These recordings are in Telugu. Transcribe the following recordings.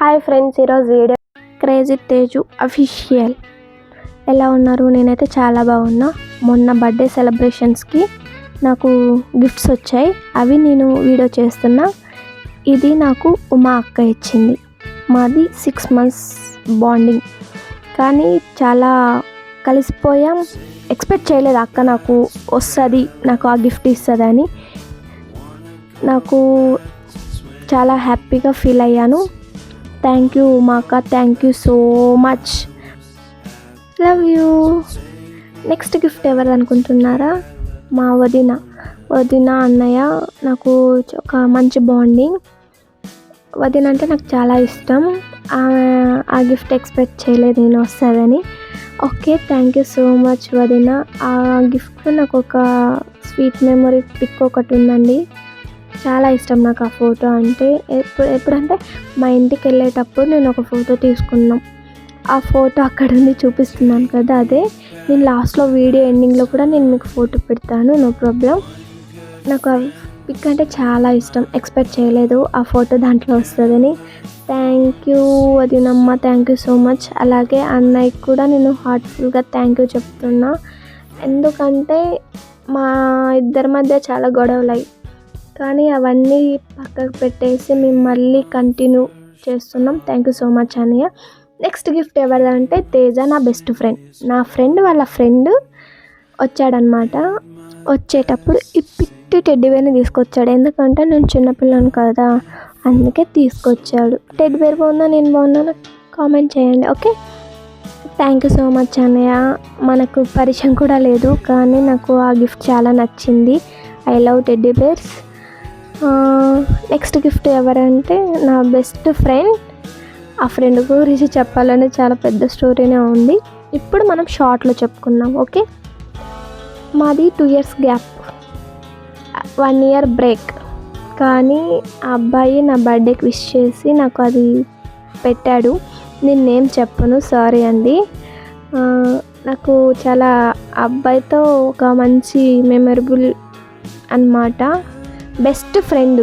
హాయ్ ఫ్రెండ్స్, ఈరోజు వీడియో క్రేజీ తేజు అఫీషియల్. ఎలా ఉన్నారు? నేనైతే చాలా బాగున్నా. మొన్న బర్త్డే సెలబ్రేషన్స్కి నాకు గిఫ్ట్స్ వచ్చాయి, అవి నేను వీడియో చేస్తున్నా. ఇది నాకు ఉమా అక్క ఇచ్చింది. మాది 6 months బాండింగ్, కానీ చాలా కలిసిపోయాం. ఎక్స్పెక్ట్ చేయలేదు అక్క నాకు వస్తుంది, నాకు ఆ గిఫ్ట్ ఇస్తుందని. నాకు చాలా హ్యాపీగా ఫీల్ అయ్యాను. థ్యాంక్ యూ ఉమా అక్క, thank you so much, love you. Next gift ఎవరు అనుకుంటున్నారా? మా వదిన అన్నయ్య. నాకు ఒక మంచి బాండింగ్. వదిన అంటే నాకు చాలా ఇష్టం. ఆ గిఫ్ట్ ఎక్స్పెక్ట్ చేయలేదు నేను వస్తుందని. Okay, thank you so much వదిన. ఆ గిఫ్ట్లో నాకు ఒక స్వీట్ మెమరీ పిక్ ఒకటి ఉందండి. చాలా ఇష్టం నాకు ఆ ఫోటో అంటే. ఎప్పుడంటే మా ఇంటికి వెళ్ళేటప్పుడు నేను ఒక ఫోటో తీసుకున్నాం. ఆ ఫోటో అక్కడ ఉంది, చూపిస్తున్నాను కదా, అదే. నేను లాస్ట్లో వీడియో ఎండింగ్లో కూడా నేను మీకు ఫోటో పెడతాను, నో ప్రాబ్లం. నాకు ఆ పిక్ అంటే చాలా ఇష్టం. ఎక్స్పెక్ట్ చేయలేదు ఆ ఫోటో దాంట్లో వస్తుందని. థ్యాంక్ యూ వదినమ్మ, థ్యాంక్ యూ సో మచ్. అలాగే అన్నయ్యకి కూడా నేను హార్ట్ఫుల్గా థ్యాంక్ యూ చెప్తున్నా. ఎందుకంటే మా ఇద్దరి మధ్య చాలా గొడవలు, కానీ అవన్నీ పక్కకు పెట్టేసి మేము మళ్ళీ కంటిన్యూ చేస్తున్నాం. థ్యాంక్ యూ సో మచ్ అన్నయ్య. నెక్స్ట్ గిఫ్ట్ ఎవరిదంటే తేజ, నా బెస్ట్ ఫ్రెండ్. నా ఫ్రెండ్ వాళ్ళ ఫ్రెండ్ వచ్చాడనమాట. వచ్చేటప్పుడు ఈ పిట్టి టెడ్డీబేర్ని తీసుకొచ్చాడు. ఎందుకంటే నేను చిన్నపిల్లను కదా, అందుకే తీసుకొచ్చాడు. టెడ్డీబేర్ బాగుందా, నేను బాగున్నాను, కామెంట్ చేయండి. Okay, thank you so much అన్నయ్య. మనకు పరిచయం కూడా లేదు, కానీ నాకు ఆ గిఫ్ట్ చాలా నచ్చింది. I love teddy bears. Next gift ఎవరంటే నా బెస్ట్ ఫ్రెండ్. ఆ ఫ్రెండ్ గురించి చెప్పాలని చాలా పెద్ద స్టోరీనే ఉంది. ఇప్పుడు మనం షార్ట్లో చెప్పుకున్నాం. ఓకే, మాది 2 years గ్యాప్, 1 year బ్రేక్. కానీ ఆ అబ్బాయి నా బర్త్డేకి విష్ చేసి నాకు అది పెట్టాడు. నేను నేమ్ చెప్పను, సారీ అండి. నాకు చాలా అబ్బాయితో ఒక మంచి మెమరబుల్ అన్నమాట. Best friend.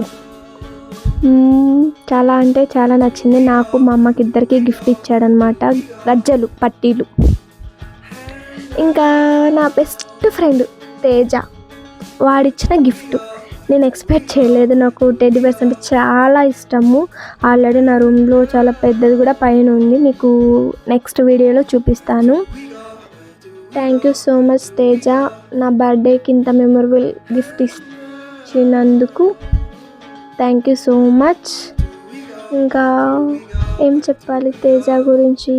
చాలా అంటే చాలా నచ్చింది నాకు. మా అమ్మకి ఇద్దరికి గిఫ్ట్ ఇచ్చాడనమాట, గజ్జలు, పట్టీలు. ఇంకా నా బెస్ట్ ఫ్రెండ్ తేజ, వాడిచ్చిన గిఫ్ట్ నేను ఎక్స్పెక్ట్ చేయలేదు. నాకు టెడ్డీ బేర్స్ అంటే చాలా ఇష్టము. ఆల్రెడీ నా రూమ్లో చాలా పెద్దది కూడా పైన ఉంది, మీకు నెక్స్ట్ వీడియోలో చూపిస్తాను. Thank you so much Teja, నా బర్త్డేకి ఇంత మెమరబుల్ గిఫ్ట్ ఇచ్చినందుకు. Thank you so much. ఇంకా ఏం చెప్పాలి తేజ గురించి?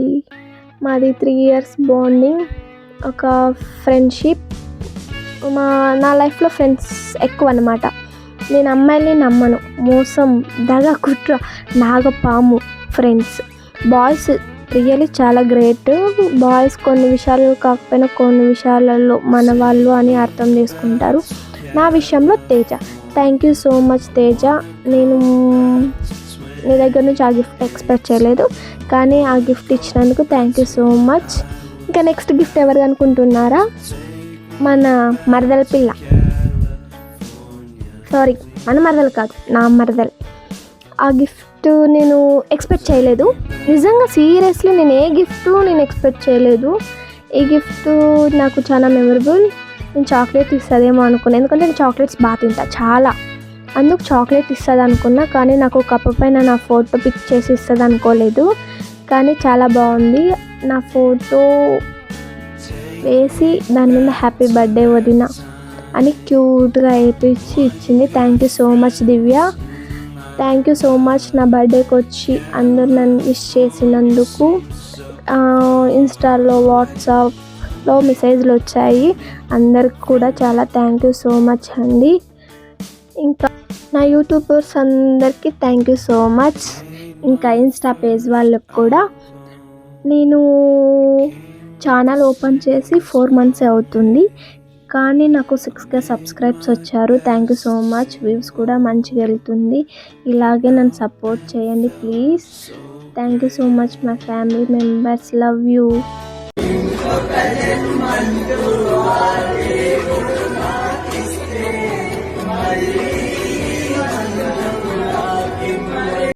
మాది 3 years బాండింగ్, ఒక ఫ్రెండ్షిప్. నా లైఫ్లో ఫ్రెండ్స్ ఎక్కువ అన్నమాట. నేను అమ్మాయిని నమ్మను, మోసం, దగ, కుట్ర, నాగపాము ఫ్రెండ్స్. బాయ్స్ రియల్లీ చాలా గ్రేట్. బాయ్స్ కొన్ని విషయాలు కాకపోయినా కొన్ని విషయాలలో మన వాళ్ళు అని అర్థం చేసుకుంటారు. నా విషయంలో Teja. Thank you so much Teja. నేను నీ దగ్గర నుంచి ఆ గిఫ్ట్ ఎక్స్పెక్ట్ చేయలేదు, కానీ ఆ గిఫ్ట్ ఇచ్చినందుకు థ్యాంక్ యూ సో మచ్. ఇంకా నెక్స్ట్ గిఫ్ట్ ఎవరిది అనుకుంటున్నారా? మన మరదల పిల్ల, సారీ మన మరదలు కాదు, నా మరదలు. ఆ గిఫ్ట్ నేను ఎక్స్పెక్ట్ చేయలేదు. నిజంగా సీరియస్లీ నేను ఏ గిఫ్ట్ నేను ఎక్స్పెక్ట్ చేయలేదు. ఈ గిఫ్ట్ నాకు చాలా మెమరబుల్. నేను చాక్లెట్ ఇస్తుందేమో అనుకున్నా, ఎందుకంటే నేను చాక్లెట్స్ బాగా తింటా చాలా, అందుకు చాక్లెట్ ఇస్తుంది అనుకున్నా. కానీ నాకు కప్పు పైన నా ఫోటో పిక్ చేసి ఇస్తుంది అనుకోలేదు. కానీ చాలా బాగుంది. నా ఫోటో వేసి దాని మీద హ్యాపీ బర్త్డే వదిన అని క్యూట్గా వేయించి ఇచ్చింది. Thank you so much Divya. Thank you so much నా బర్త్డేకి వచ్చి అందరు నన్ను విష్ చేసినందుకు. ఇన్స్టాలో, వాట్సాప్లో మెసేజ్లు వచ్చాయి, అందరికి కూడా చాలా థ్యాంక్ యూ సో మచ్ అండి. ఇంకా నా యూట్యూబర్స్ అందరికీ థ్యాంక్ యూ సో మచ్. ఇంకా ఇన్స్టా పేజ్ వాళ్ళకి కూడా. నేను ఛానల్ ఓపెన్ చేసి 4 months అవుతుంది, కానీ నాకు 6K సబ్స్క్రైబ్స్ వచ్చారు. Thank you so much. Views కూడా మంచిగా వెళ్తుంది. ఇలాగే నన్ను సపోర్ట్ చేయండి please. Thank you so much my family members, love you.